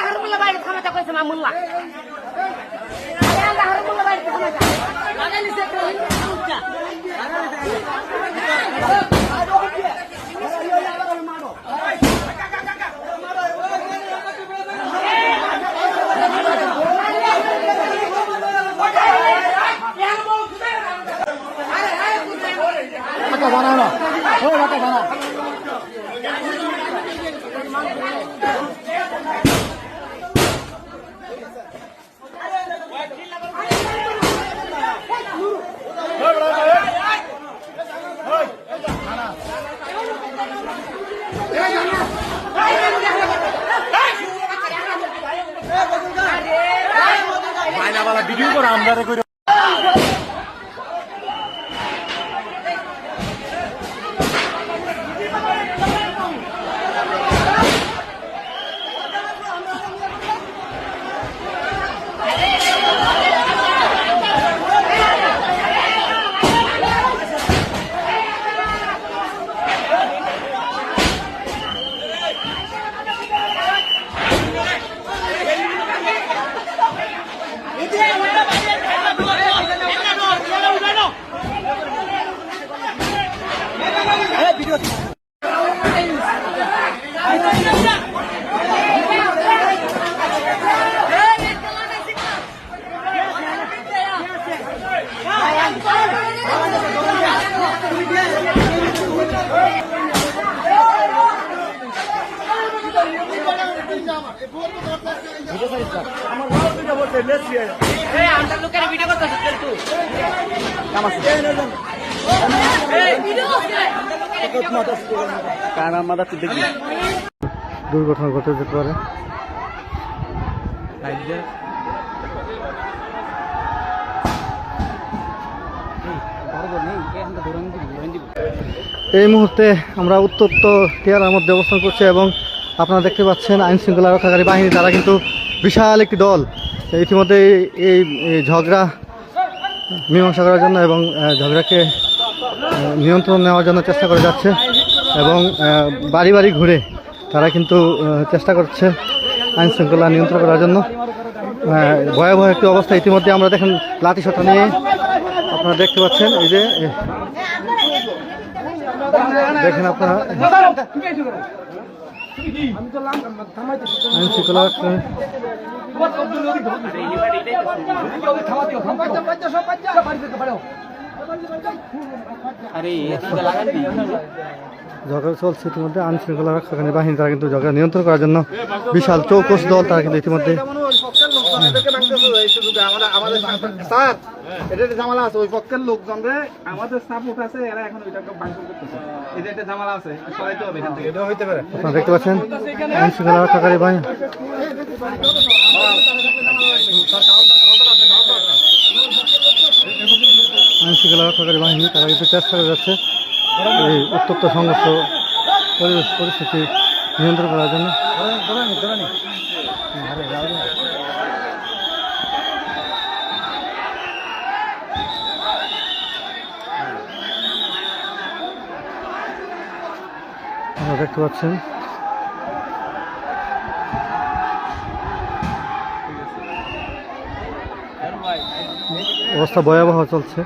হারুল্লাহ বাইরে থামাতে কইছে মামুল্লাহ হারুল্লাহ বাইরে থামাতে লাগাই নিছে একটা হিন্দু বানানো ওই বাটা বানা মাইনাওয়ালা ভিডিও করে আমরা করে দুর্ঘটনা ঘটে যেতে পারে। এই মুহূর্তে আমরা উত্তপ্ত টিয়ারার মধ্যে অবস্থান করছি এবং আপনারা দেখতে পাচ্ছেন আইন শৃঙ্খলা রক্ষাকারী বাহিনী তারা কিন্তু বিশাল একটি দল ইতিমধ্যে এই ঝগড়া মীমাংসা করার জন্য এবং ঝগড়াকে নিয়ন্ত্রণ নেওয়ার জন্য চেষ্টা করে যাচ্ছে এবং বাড়ি বাড়ি ঘুরে তারা কিন্তু চেষ্টা করছে আইন শৃঙ্খলা নিয়ন্ত্রণ করার জন্য। ভয়াবহ একটি অবস্থা ইতিমধ্যে আমরা দেখেন লাঠি সোঁটা নিয়ে আপনারা দেখতে পাচ্ছেন এই যে দেখেন আপনারা আইন শৃঙ্খলা ঝগড়া চলছে ইতিমধ্যে আইন শৃঙ্খলা রক্ষাকারী বাহিনী তারা কিন্তু ঝগড়া নিয়ন্ত্রণ করার জন্য বিশাল চৌকস দল তারা কিন্তু ইতিমধ্যে ঝামেলা আছে ওই পক্ষের লোকজন আমাদের সাপোর্ট আছে এরা এখন ওইটাকে ভাঙচুর করতেছে এই যে একটা ঝামেলা আছে সরাইতে হবে এখান থেকে এটা হইতে পারে। আপনারা দেখতে পাচ্ছেন আইন শৃঙ্খলা রক্ষাকারী বাহিনী আইন শৃঙ্খলা রক্ষাকারী বাহিনী তারা কিন্তু চেষ্টা করে যাচ্ছে এই উত্তপ্ত সংঘর্ষ পরিস্থিতি নিয়ন্ত্রণ করার জন্য। আপনারা দেখতে পাচ্ছেন অবস্থা ভয়াবহ চলছে।